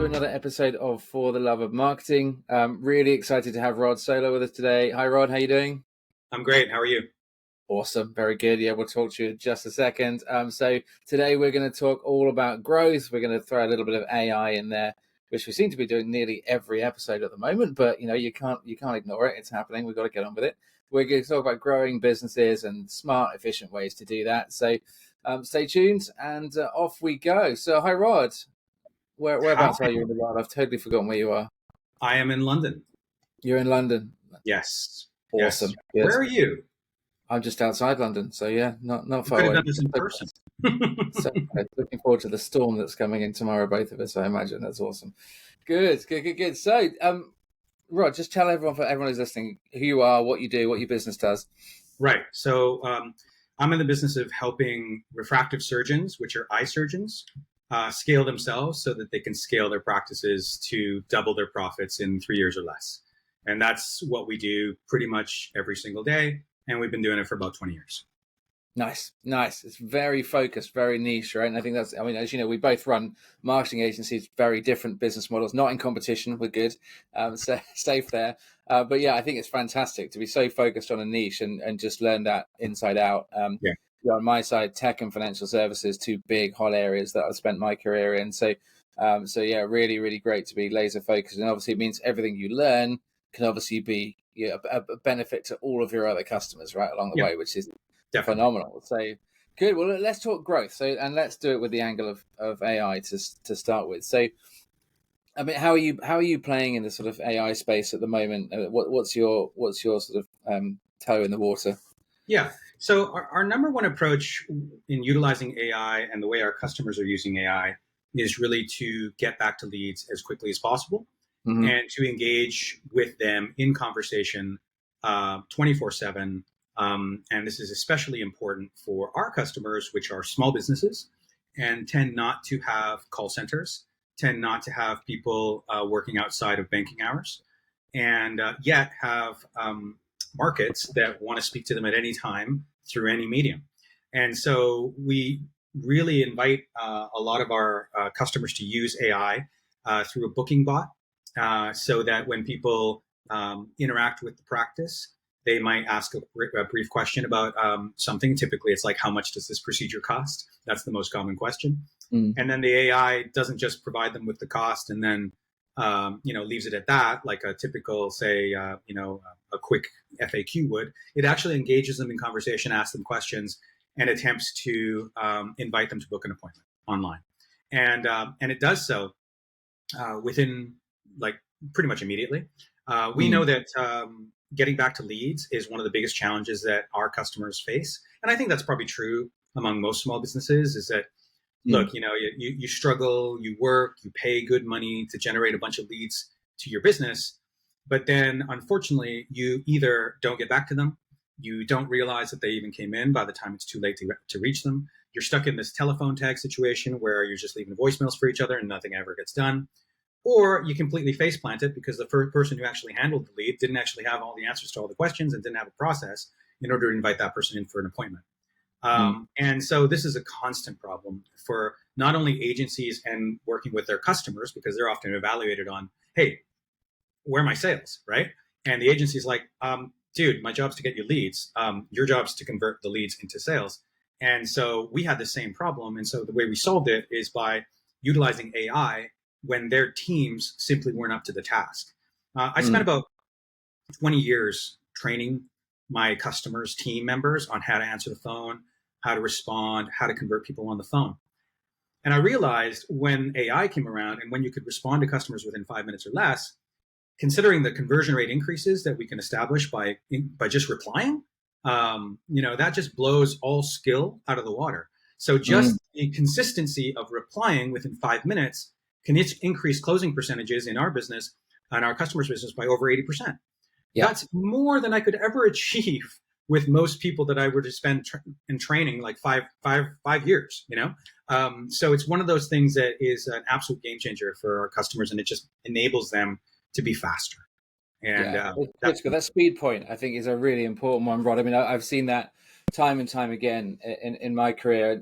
to another episode of For the Love of Marketing. Really excited to have Rod Solo with us today. Hi, Rod. How you doing? I'm great. How are you? Awesome. Very good. Yeah, we'll talk to you in just a second. So today we're going to talk all about growth. We're going to throw a little bit of AI in there, which we seem to be doing nearly every episode at the moment. But you can't ignore it. It's happening. We've got to get on with it. We're going to talk about growing businesses and smart, efficient ways to do that. So stay tuned and off we go. So hi, Rod. Whereabouts are you in the world? I've totally forgotten where you are. I am in London. You're in London. Yes. Awesome. Yes. Yes. Where are you? I'm just outside London, so yeah, not far Could away. have done this in person. So looking forward to the storm that's coming in tomorrow, both of us. I imagine that's awesome. Good. So, Rod, just tell everyone who's listening who you are, what you do, what your business does. Right. So I'm in the business of helping refractive surgeons, which are eye surgeons, scale themselves so that they can scale their practices to double their profits in 3 years or less. And that's what we do pretty much every single day. And we've been doing it for about 20 years. Nice. It's very focused, very niche, right? And I think as you know, we both run marketing agencies, very different business models, not in competition. We're good. So safe there. But yeah, I think it's fantastic to be so focused on a niche and just learn that inside out. On my side, tech and financial services, two big hot areas that I've spent my career in. So yeah, really, really great to be laser focused. And obviously it means everything you learn can obviously be a benefit to all of your other customers right along the way, which is definitely phenomenal. So good. Well, let's talk growth. And let's do it with the angle of AI to start with. So, I mean, how are you playing in the sort of AI space at the moment? What's your sort of toe in the water? Yeah. So our number one approach in utilizing AI and the way our customers are using AI is really to get back to leads as quickly as possible and to engage with them in conversation 24/7. And this is especially important for our customers, which are small businesses and tend not to have call centers, tend not to have people working outside of banking hours, and yet have markets that want to speak to them at any time through any medium. And so we really invite a lot of our customers to use AI through a booking bot so that when people interact with the practice, they might ask a brief question about something. Typically, it's like, how much does this procedure cost? That's the most common question. And then the AI doesn't just provide them with the cost and then leaves it at that, like a typical, say, a quick FAQ would. It actually engages them in conversation, asks them questions, and attempts to invite them to book an appointment online. And it does so within like pretty much immediately. We know that getting back to leads is one of the biggest challenges that our customers face. And I think that's probably true among most small businesses is that, look, you struggle, you work, you pay good money to generate a bunch of leads to your business. But then, unfortunately, you either don't get back to them, you don't realize that they even came in by the time it's too late to reach them. You're stuck in this telephone tag situation where you're just leaving voicemails for each other and nothing ever gets done. Or you completely faceplant it because the first person who actually handled the lead didn't actually have all the answers to all the questions and didn't have a process in order to invite that person in for an appointment. And so this is a constant problem for not only agencies and working with their customers, because they're often evaluated on, hey, where are my sales, right? And the agency's like, dude, my job's to get you leads. Your job's to convert the leads into sales. And so we had the same problem. And so the way we solved it is by utilizing AI when their teams simply weren't up to the task. I spent about 20 years training my customers' team members on how to answer the phone, how to respond, how to convert people on the phone. And I realized when AI came around and when you could respond to customers within 5 minutes or less, considering the conversion rate increases that we can establish by just replying, that just blows all skill out of the water. So just the consistency of replying within 5 minutes can increase closing percentages in our business and our customers' business by over 80%. Yeah. That's more than I could ever achieve with most people that I were to spend in training like five years, So it's one of those things that is an absolute game changer for our customers, and it just enables them to be faster. And that speed point, I think, is a really important one, Rod. I mean, I've seen that time and time again in my career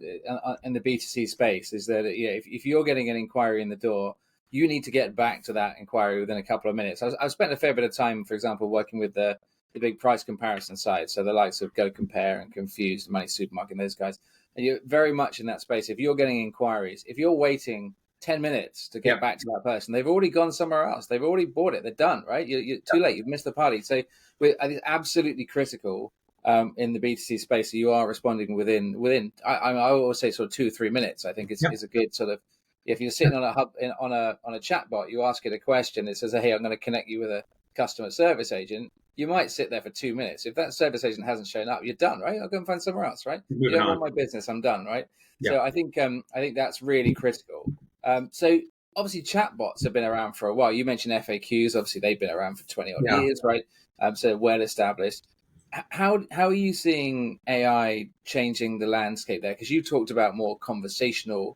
in the B2C space, is that if you're getting an inquiry in the door, you need to get back to that inquiry within a couple of minutes. I've spent a fair bit of time, for example, working with the big price comparison site, so the likes of Go Compare and Confused, Money Supermarket, and those guys. And you're very much in that space. If you're getting inquiries, if you're waiting 10 minutes to get back to that person, they've already gone somewhere else. They've already bought it. They're done, right? You're too late. You've missed the party. So I think it's absolutely critical in the B2C space that you are responding within. I always say sort of 2 or 3 minutes. I think is a good sort of. If you're sitting on a hub on a chat bot, you ask it a question. It says, "Hey, I'm going to connect you with a customer service agent." You might sit there for 2 minutes. If that service agent hasn't shown up, you're done, right? I'll go and find somewhere else, right? You don't want my business, I'm done, right? So I think that's really critical. So obviously chatbots have been around for a while. You mentioned FAQs. Obviously they've been around for 20 odd years, right? So well established. How are you seeing AI changing the landscape there? Because you talked about more conversational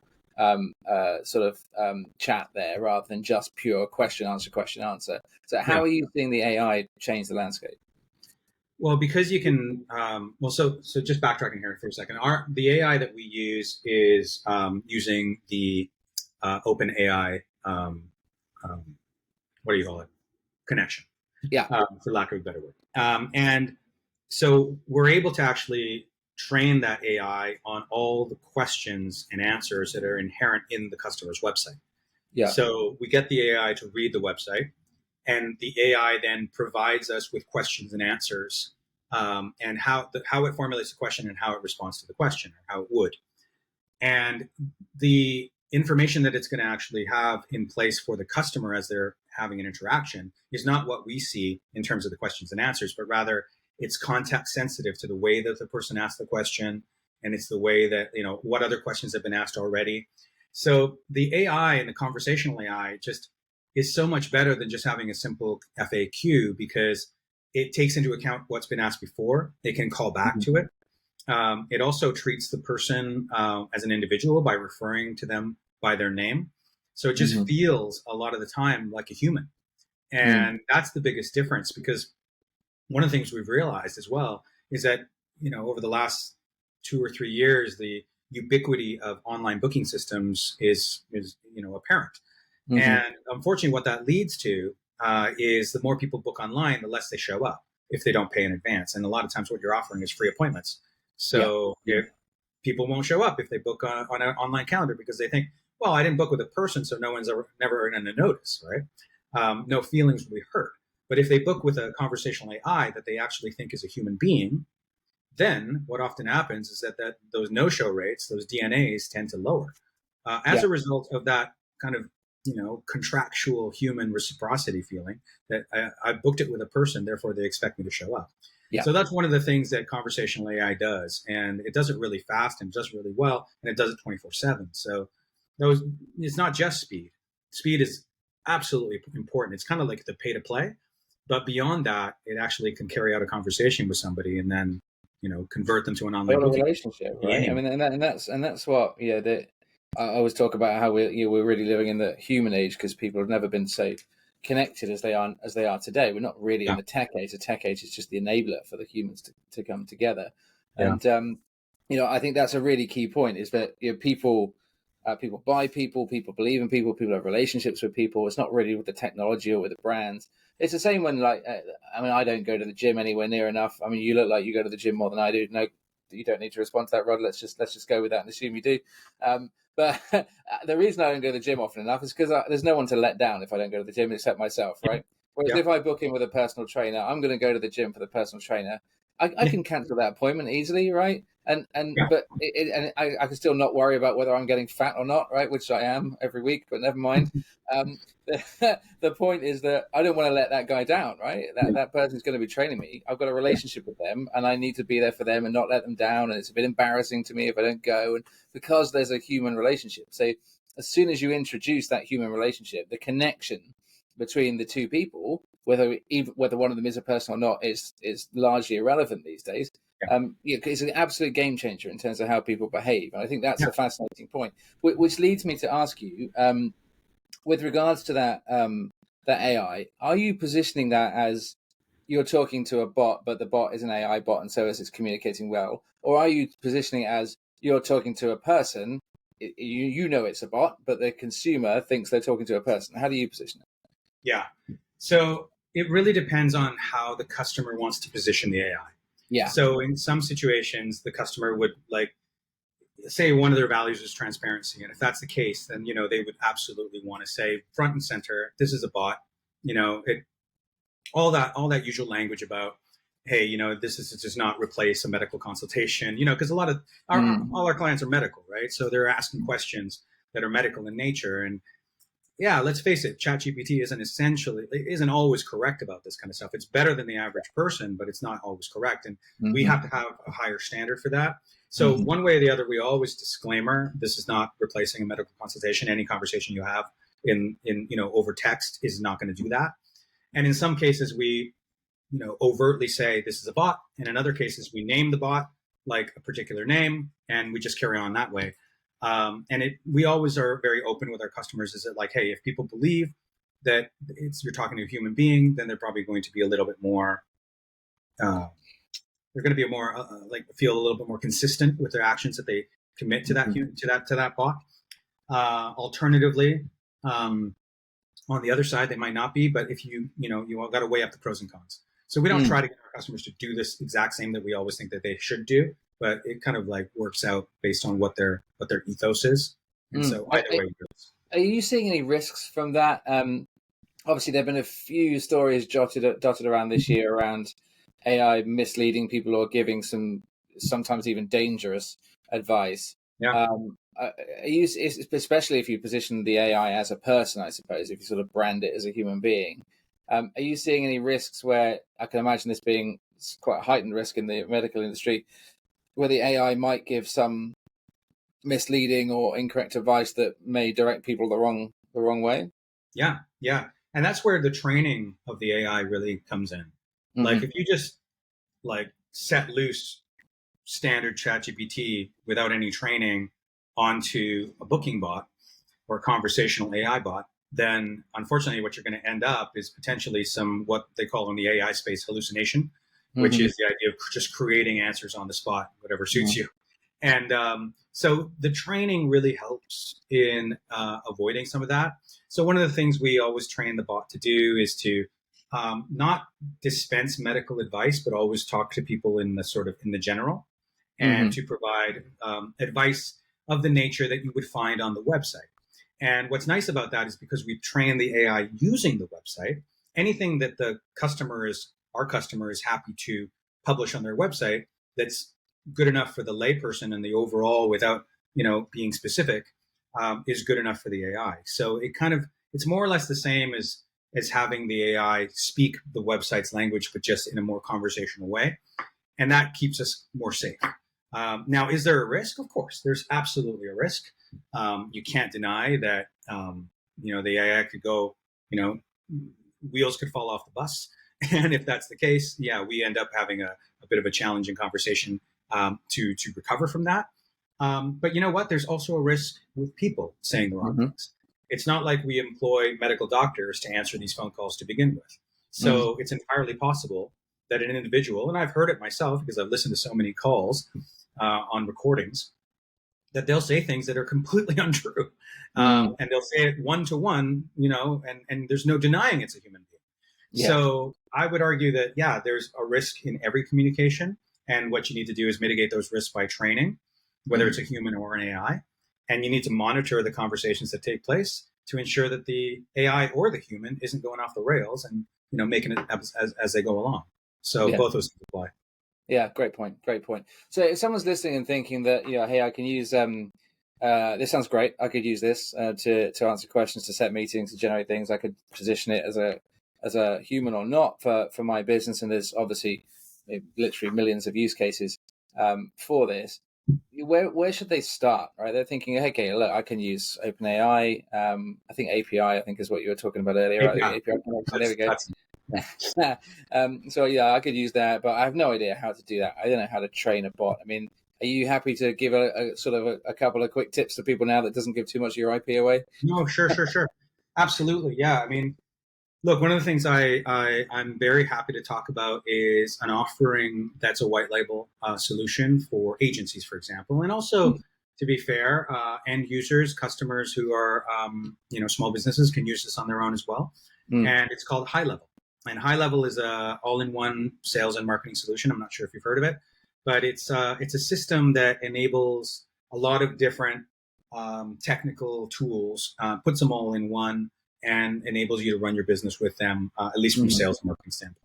chat there rather than just pure question answer. So how are you seeing the AI change the landscape? Well, because you can, so just backtracking here for a second. The AI that we use is using the open AI, what do you call it? Connection. For lack of a better word. And so we're able to actually train that AI on all the questions and answers that are inherent in the customer's website. So we get the AI to read the website, and the AI then provides us with questions and answers, and how it formulates the question and how it responds to the question, or how it would. And the information that it's going to actually have in place for the customer as they're having an interaction is not what we see in terms of the questions and answers, but rather it's context sensitive to the way that the person asked the question, and it's the way that, what other questions have been asked already. So the AI and the conversational AI just is so much better than just having a simple FAQ, because it takes into account what's been asked before. It can call back to it. It also treats the person as an individual by referring to them by their name. So it just feels a lot of the time like a human. And that's the biggest difference, because one of the things we've realized as well is that, over the last 2 or 3 years, the ubiquity of online booking systems is apparent. And unfortunately, what that leads to is the more people book online, the less they show up if they don't pay in advance. And a lot of times what you're offering is free appointments. So if people won't show up if they book on an online calendar, because they think, well, I didn't book with a person, so no one's never going to notice, right? No feelings will be hurt. But if they book with a conversational AI that they actually think is a human being, then what often happens is that those no-show rates, those DNAs, tend to lower as a result of that kind of contractual human reciprocity feeling that I booked it with a person, therefore they expect me to show up. So that's one of the things that conversational AI does, and it does it really fast and does it really well, and it does it 24/7. So it's not just speed. Speed is absolutely important. It's kind of like the pay to play, but beyond that, it actually can carry out a conversation with somebody and then convert them to an online booking relationship, right? I mean, and that's what I always talk about, how we're really living in the human age, because people have never been so connected as they are today. We're not really in the tech age. The tech age is just the enabler for the humans to come together. And I think that's a really key point, is that people buy people believe in people have relationships with people. It's not really with the technology or with the brands. It's the same when, I don't go to the gym anywhere near enough. I mean, you look like you go to the gym more than I do. No, you don't need to respond to that, Rod. Let's just go with that and assume you do. But the reason I don't go to the gym often enough is because there's no one to let down if I don't go to the gym except myself, right? Whereas if I book in with a personal trainer, I'm going to go to the gym for the personal trainer. I can cancel that appointment easily, right? But I can still not worry about whether I'm getting fat or not, right? Which I am every week, but never mind. The point is that I don't want to let that guy down, right? That person's going to be training me. I've got a relationship with them, and I need to be there for them and not let them down. And it's a bit embarrassing to me if I don't go, and because there's a human relationship. So as soon as you introduce that human relationship, the connection between the two people, whether one of them is a person or not, is largely irrelevant these days. It's an absolute game changer in terms of how people behave, and I think that's a fascinating point. Which leads me to ask you, with regards to that AI, are you positioning that as you're talking to a bot, but the bot is an AI bot, and so as it's communicating well, or are you positioning it as you're talking to a person you know it's a bot, but the consumer thinks they're talking to a person. How do you position it? Yeah. So it really depends on how the customer wants to position the AI. Yeah. So in some situations, the customer would like, say one of their values is transparency. And if that's the case, then, they would absolutely want to say front and center, this is a bot, all that usual language about, hey, this does not replace a medical consultation, because a lot of all our clients are medical, right? So they're asking questions that are medical in nature. And yeah, let's face it, ChatGPT isn't always correct about this kind of stuff. It's better than the average person, but it's not always correct. And we have to have a higher standard for that. So one way or the other, we always disclaimer, this is not replacing a medical consultation. Any conversation you have in over text is not going to do that. And in some cases, we overtly say this is a bot. And in other cases, we name the bot like a particular name, and we just carry on that way. We always are very open with our customers. Is it like, hey, if people believe that you're talking to a human being, then they're probably going to be a little bit more. They're going to be more feel a little bit more consistent with their actions that they commit to that to that bot. Alternatively, on the other side, they might not be. But if you got to weigh up the pros and cons. So we don't try to get our customers to do this exact same that we always think that they should do, but it kind of like works out based on what their ethos is. And so either way it goes. Are you seeing any risks from that? Obviously, there have been a few stories dotted around this year around AI misleading people or giving some sometimes even dangerous advice. Yeah. Are you, especially if you position the AI as a person, I suppose, if you sort of brand it as a human being, are you seeing any risks where I can imagine this being quite a heightened risk in the medical industry, where the AI might give some misleading or incorrect advice that may direct people the wrong way? Yeah. And that's where the training of the AI really comes in. Like if you just like set loose standard ChatGPT without any training onto a booking bot or a conversational AI bot, then unfortunately what you're going to end up is potentially some what they call in the AI space hallucination, which is the idea of just creating answers on the spot, whatever suits you. And so the training really helps in avoiding some of that. So one of the things we always train the bot to do is to not dispense medical advice, but always talk to people in the general, and to provide advice of the nature that you would find on the website. And what's nice about that is because we train the AI using the website, anything that our customer is happy to publish on their website that's good enough for the layperson and the overall without being specific is good enough for the AI. So it's more or less the same as having the AI speak the website's language, but just in a more conversational way. And that keeps us more safe. Now, is there a risk? Of course, there's absolutely a risk. You can't deny that, the AI could go, wheels could fall off the bus. And if that's the case, yeah, we end up having a bit of a challenging conversation to recover from that. But you know what? There's also a risk with people saying the wrong things. It's not like we employ medical doctors to answer these phone calls to begin with. So it's entirely possible that an individual, and I've heard it myself because I've listened to so many calls on recordings, that they'll say things that are completely untrue. And they'll say it one-to-one, and there's no denying it's a human being. Yeah. So I would argue that, yeah, there's a risk in every communication. And what you need to do is mitigate those risks by training, whether it's a human or an AI. And you need to monitor the conversations that take place to ensure that the AI or the human isn't going off the rails and, making it as they go along. So both those things apply. Yeah, great point. So if someone's listening and thinking that, hey, I can use, this sounds great. I could use this to answer questions, to set meetings, to generate things. I could position it as a human or not for my business. And there's obviously literally millions of use cases for this. Where should they start? Right, they're thinking, okay, look, I can use OpenAI. I think API, I think is what you were talking about earlier. API connection. There we go. So yeah, I could use that, but I have no idea how to do that. I don't know how to train a bot. I mean, are you happy to give a sort of a couple of quick tips to people now that doesn't give too much of your IP away? No, sure. Absolutely. Yeah. I mean, look, one of the things I'm very happy to talk about is an offering that's a white label solution for agencies, for example, and also to be fair, end users, customers who are small businesses can use this on their own as well. And it's called High Level. And High Level is a all-in-one sales and marketing solution. I'm not sure if you've heard of it, but it's a system that enables a lot of different technical tools, puts them all in one, and enables you to run your business with them, at least from sales and marketing standpoint.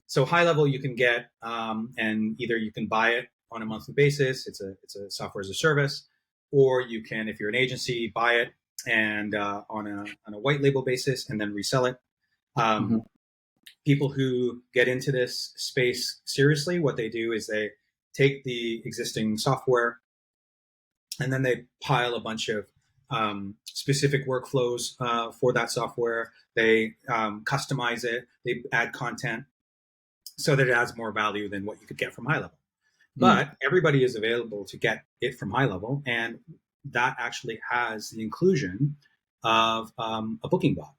So High Level you can get, and either you can buy it on a monthly basis. It's a software as a service, or you can, if you're an agency, buy it and on a white label basis and then resell it. People who get into this space seriously, what they do is they take the existing software and then they pile a bunch of specific workflows for that software. They customize it. They add content so that it adds more value than what you could get from High Level. But everybody is available to get it from High Level, and that actually has the inclusion of a booking bot,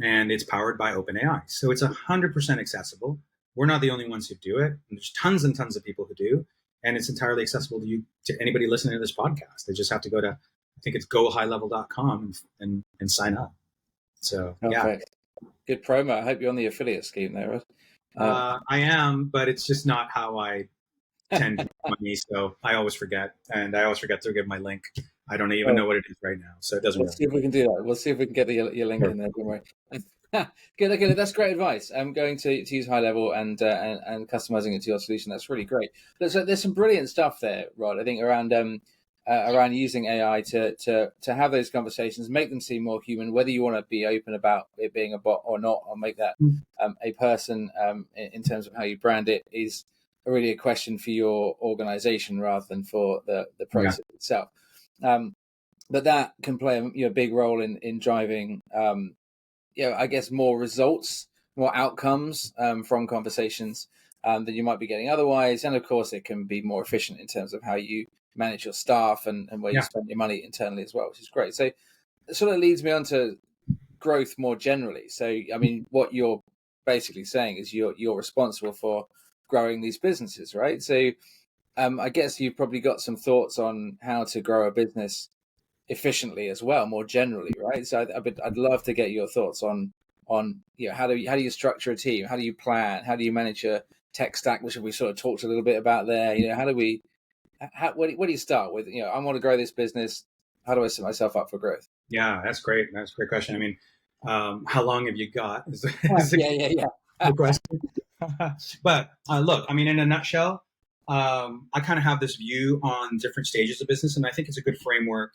and it's powered by OpenAI. So it's 100% accessible. We're not the only ones who do it. And there's tons and tons of people who do, and it's entirely accessible to anybody listening to this podcast. They just have to go to, I think it's gohighlevel.com and sign up. So Perfect. Good promo. I hope you're on the affiliate scheme there, Rod. I am, but it's just not how I tend to make money, so I always forget, and I always forget to give my link. I don't even know what it is right now, so it doesn't. Let's see if we can do that. We'll see if we can get your link in there. Don't worry. Good. Okay, that's great advice. I'm going to use High Level and customizing it to your solution. That's really great. There's some brilliant stuff there, Rod. I think around using AI to have those conversations, make them seem more human. Whether you want to be open about it being a bot or not, or make that a person in terms of how you brand it is really a question for your organization rather than for the process itself. But that can play a big role in driving, I guess, more results, more outcomes from conversations that you might be getting otherwise. And of course, it can be more efficient in terms of how you manage your staff and where you spend your money internally as well, which is great. So it sort of leads me on to growth more generally. So, I mean, what you're basically saying is you're responsible for growing these businesses, right? So I guess you've probably got some thoughts on how to grow a business efficiently as well, more generally, right? So I'd love to get your thoughts on how do you structure a team? How do you plan? How do you manage a tech stack, which we sort of talked a little bit about there? What do you start with? I want to grow this business. How do I set myself up for growth? Yeah, that's great. That's a great question. I mean, how long have you got? Is the question. But look, I mean, in a nutshell, I kind of have this view on different stages of business, and I think it's a good framework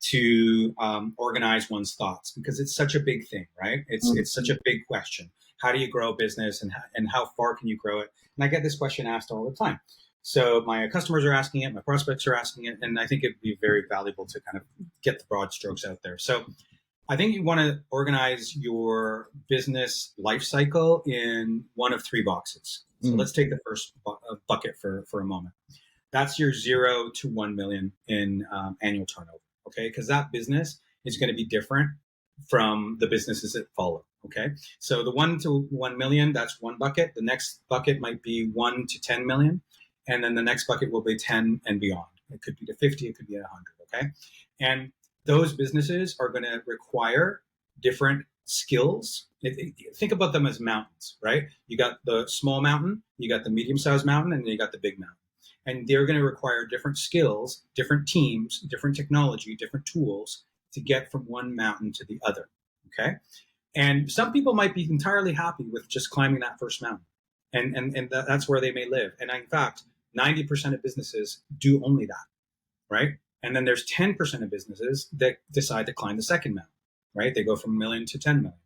to organize one's thoughts, because it's such a big thing, right? It's such a big question. How do you grow a business, and how far can you grow it? And I get this question asked all the time. So my customers are asking it, my prospects are asking it, and I think it'd be very valuable to kind of get the broad strokes out there. So I think you want to organize your business life cycle in one of three boxes. So let's take the first bucket for a moment. That's your 0 to 1 million in annual turnover, okay? Because that business is going to be different from the businesses that follow, okay? So the 1 to 1 million, that's one bucket. The next bucket might be 1 to 10 million. And then the next bucket will be 10 and beyond. It could be to 50, it could be at 100, okay? And those businesses are going to require different skills. Think about them as mountains, right? You got the small mountain, you got the medium-sized mountain, and then you got the big mountain. And they're going to require different skills, different teams, different technology, different tools to get from one mountain to the other, okay? And some people might be entirely happy with just climbing that first mountain. And that's where they may live. And in fact, 90% of businesses do only that, right? And then there's 10% of businesses that decide to climb the second mountain, right? They go from 1 million to 10 million.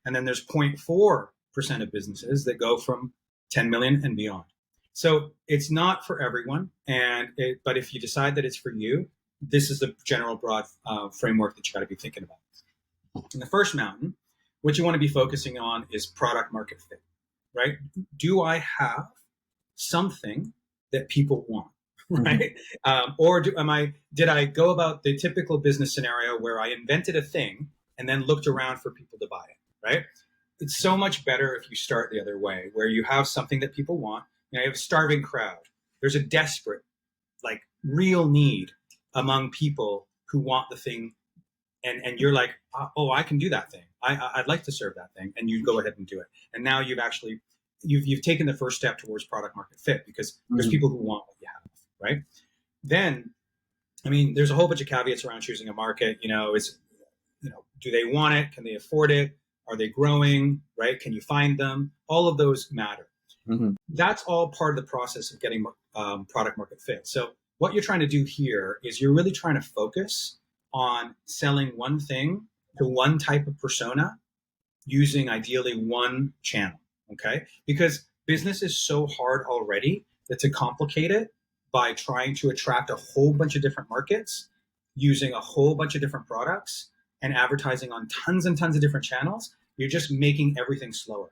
And then there's 0.4% of businesses that go from 10 million and beyond. So it's not for everyone. But if you decide that it's for you, this is the general broad framework that you got to be thinking about. In the first mountain, what you want to be focusing on is product market fit, right? Do I have something that people want, right? Or did I go about the typical business scenario where I invented a thing and then looked around for people to buy it, right? It's so much better if you start the other way, where you have something that people want. You have a starving crowd. There's a desperate, real need among people who want the thing, and you're like, oh, I can do that thing. I'd like to serve that thing, and you go ahead and do it. And now you've taken the first step towards product market fit, because there's people who want what you have, right? Then, I mean, there's a whole bunch of caveats around choosing a market. Do they want it? Can they afford it? Are they growing, right? Can you find them? All of those matter. That's all part of the process of getting product market fit. So what you're trying to do here is you're really trying to focus on selling one thing to one type of persona using ideally one channel, okay? Because business is so hard already that to complicate it by trying to attract a whole bunch of different markets using a whole bunch of different products and advertising on tons and tons of different channels, you're just making everything slower.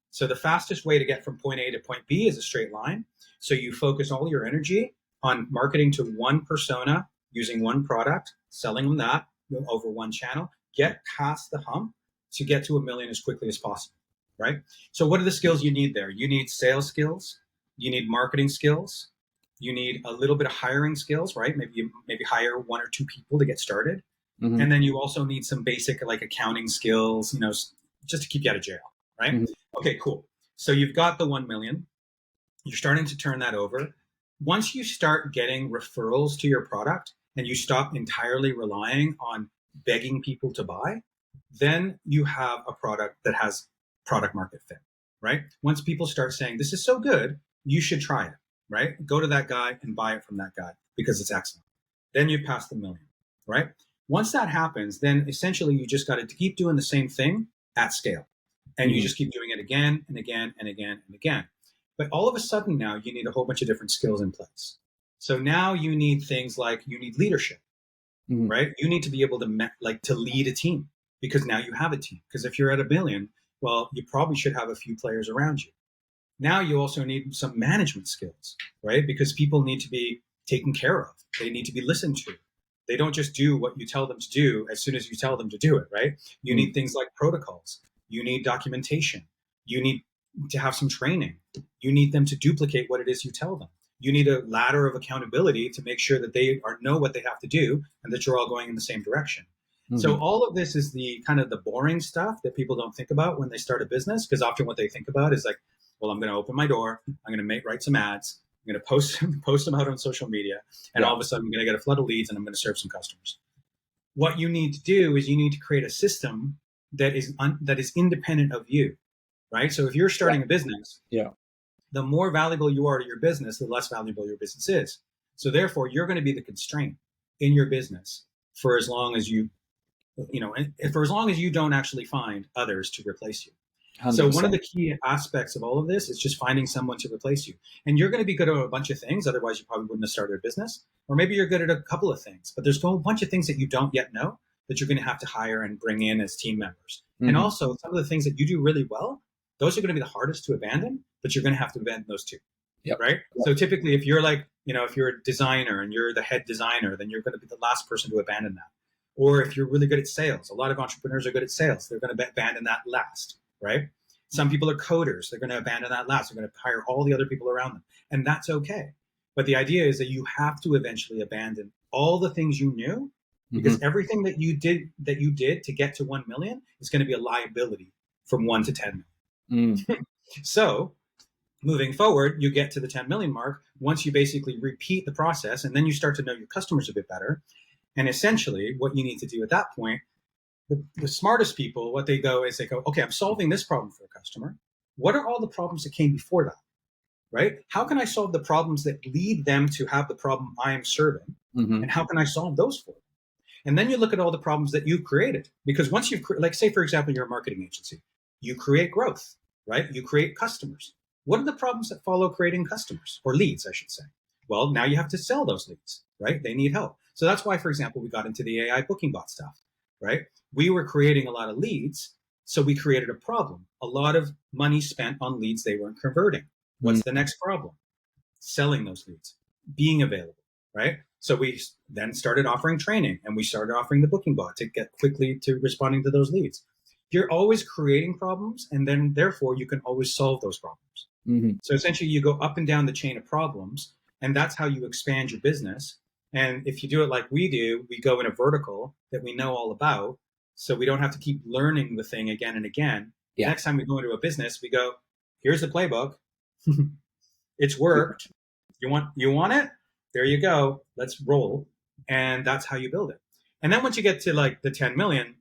So the fastest way to get from point A to point B is a straight line. So you focus all your energy on marketing to one persona using one product, selling them that over one channel, get past the hump to get to $1 million as quickly as possible, right? So what are the skills you need there? You need sales skills, you need marketing skills, you need a little bit of hiring skills, right? Maybe hire 1 or 2 people to get started. And then you also need some basic like accounting skills, just to keep you out of jail, right? Okay, cool. So you've got the 1 million. You're starting to turn that over. Once you start getting referrals to your product and you stop entirely relying on begging people to buy, then you have a product that has product market fit, right? Once people start saying, this is so good, you should try it, right? Go to that guy and buy it from that guy because it's excellent. Then you pass the 1 million, right? Once that happens, then essentially you just got to keep doing the same thing at scale. And you just keep doing it again and again and again and again. But all of a sudden now you need a whole bunch of different skills in place. So now you need things like you need leadership, right? You need to be able to lead a team because now you have a team. Because if you're at $1 million, well, you probably should have a few players around you. Now you also need some management skills, right? Because people need to be taken care of. They need to be listened to. They don't just do what you tell them to do as soon as you tell them to do it, right? You need things like protocols. You need documentation. You need to have some training. You need them to duplicate what it is you tell them. You need a ladder of accountability to make sure that they know what they have to do and that you're all going in the same direction. So all of this is the kind of the boring stuff that people don't think about when they start a business, because often what they think about is like, well, I'm going to open my door. I'm going to write some ads. I'm going to post them out on social media. And all of a sudden I'm going to get a flood of leads and I'm going to serve some customers. What you need to do is you need to create a system that is independent of you, right? So if you're starting a business, the more valuable you are to your business, the less valuable your business is. So therefore, you're going to be the constraint in your business for as long as you don't actually find others to replace you. 100%. So one of the key aspects of all of this is just finding someone to replace you. And you're going to be good at a bunch of things. Otherwise, you probably wouldn't have started a business. Or maybe you're good at a couple of things, but there's a whole bunch of things that you don't yet know that you're going to have to hire and bring in as team members. And also some of the things that you do really well, those are going to be the hardest to abandon, but you're going to have to abandon those too. Right? So typically if you're if you're a designer and you're the head designer, then you're going to be the last person to abandon that. Or if you're really good at sales, a lot of entrepreneurs are good at sales. They're going to abandon that last, right? Some people are coders. They're going to abandon that last. They're going to hire all the other people around them. And that's okay. But the idea is that you have to eventually abandon all the things you knew, because everything that you did to get to 1 million is going to be a liability from 1 to 10 million. So moving forward, you get to the 10 million mark once you basically repeat the process, and then you start to know your customers a bit better. And essentially what you need to do at that point, the smartest people, what they go is they go, okay, I'm solving this problem for a customer. What are all the problems that came before that, right? How can I solve the problems that lead them to have the problem I am serving? And how can I solve those for them? And then you look at all the problems that you created. Because once you've, like say, for example, you're a marketing agency, you create growth, right? You create customers. What are the problems that follow creating customers, or leads, I should say? Well, now you have to sell those leads, right? They need help. So that's why, for example, we got into the AI booking bot stuff, right? We were creating a lot of leads, so we created a problem. A lot of money spent on leads they weren't converting. What's the next problem? Selling those leads, being available, right? So we then started offering training, and we started offering the booking bot to get quickly to responding to those leads. You're always creating problems, and then therefore you can always solve those problems. So essentially you go up and down the chain of problems, and that's how you expand your business. And if you do it like we do, we go in a vertical that we know all about, so we don't have to keep learning the thing again and again. Yeah. Next time we go into a business, we go, here's the playbook. It's worked. You want it? There you go. Let's roll. And that's how you build it. And then once you get to like the 10 million,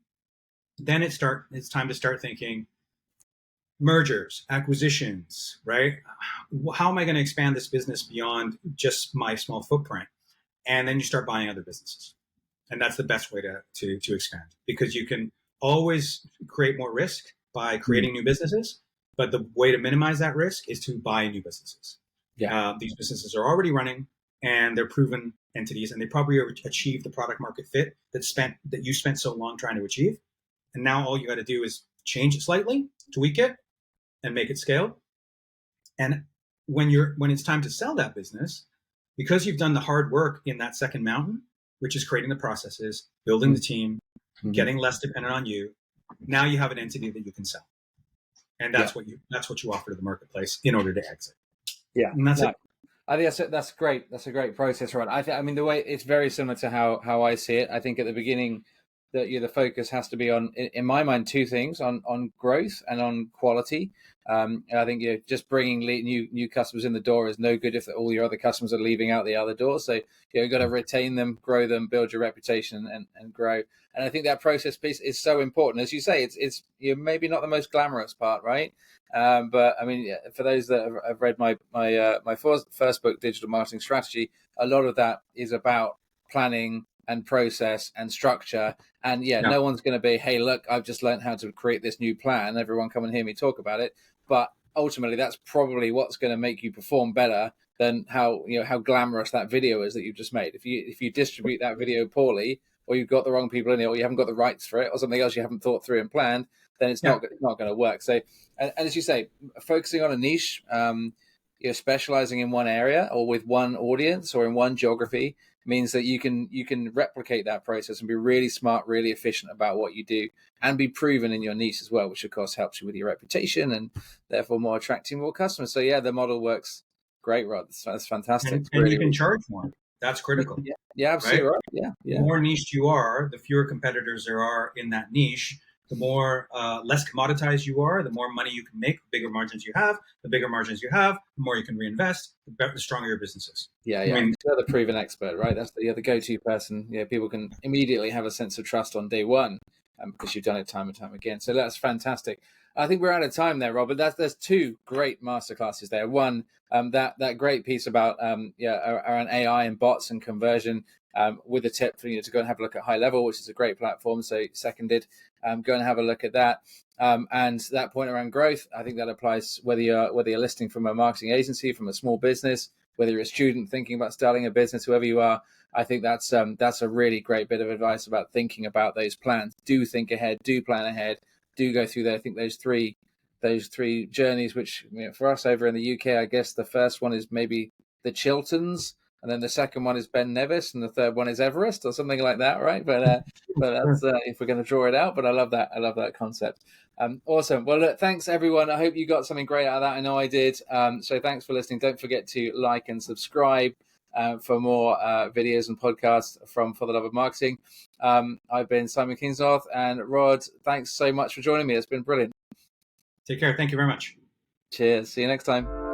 then it's time to start thinking mergers, acquisitions, right? How am I going to expand this business beyond just my small footprint? And then you start buying other businesses. And that's the best way to expand, because you can always create more risk by creating new businesses. But the way to minimize that risk is to buy new businesses. Yeah. These businesses are already running and they're proven entities, and they probably achieved the product market fit that you spent so long trying to achieve. And now all you got to do is change it slightly, tweak it, and make it scale. And when it's time to sell that business, because you've done the hard work in that second mountain, which is creating the processes, building the team, getting less dependent on you, now you have an entity that you can sell. And that's what you offer to the marketplace in order to exit. Yeah. And that's it. I think that's great. That's a great process, right? I mean, the way it's very similar to how I see it. I think at the beginning, the focus has to be on, in my mind, two things: on growth and on quality. And I think just bringing new customers in the door is no good if all your other customers are leaving out the other door. So you've got to retain them, grow them, build your reputation, and grow. And I think that process piece is so important. As you say, it's maybe not the most glamorous part, right? But I mean, for those that have read my first book, Digital Marketing Strategy, a lot of that is about planning and process and structure. And no one's going to be, hey, look, I've just learned how to create this new plan. Everyone come and hear me talk about it. But ultimately, that's probably what's going to make you perform better than how glamorous that video is that you've just made. If you distribute that video poorly, or you've got the wrong people in it, or you haven't got the rights for it, or something else you haven't thought through and planned, then it's not going to work. So, and as you say, focusing on a niche, specializing in one area or with one audience or in one geography means that you can replicate that process and be really smart, really efficient about what you do, and be proven in your niche as well, which of course helps you with your reputation and therefore more attracting more customers. So the model works great, Rod. That's fantastic. And really, you can charge more. That's critical. Yeah, absolutely right. Yeah. The more niche you are, the fewer competitors there are in that niche. The more less commoditized you are, the more money you can make, the bigger margins you have. The bigger margins you have, the more you can reinvest, the stronger your business is. Yeah. I mean, you're the proven expert, right? That's the go-to person. People can immediately have a sense of trust on day one because you've done it time and time again. So that's fantastic. I think we're out of time there, Rob, but there's two great masterclasses there. One, that great piece about around AI and bots and conversion, with a tip for to go and have a look at High Level, which is a great platform. So seconded, go and have a look at that. And that point around growth, I think that applies whether you're listing from a marketing agency, from a small business, whether you're a student thinking about starting a business, whoever you are. I think that's a really great bit of advice about thinking about those plans. Do think ahead, do plan ahead, do go through I think those three journeys, which for us over in the UK, I guess the first one is maybe the Chilterns, and then the second one is Ben Nevis, and the third one is Everest or something like that, right? But that's if we're going to draw it out. But I love that concept. Awesome. Well, look, thanks everyone. I hope you got something great out of that. I know I did. So thanks for listening. Don't forget to like and subscribe for more videos and podcasts from For the Love of Marketing. I've been Simon Kingsnorth, and Rod, thanks so much for joining me. It's been brilliant. Take care. Thank you very much. Cheers. See you next time.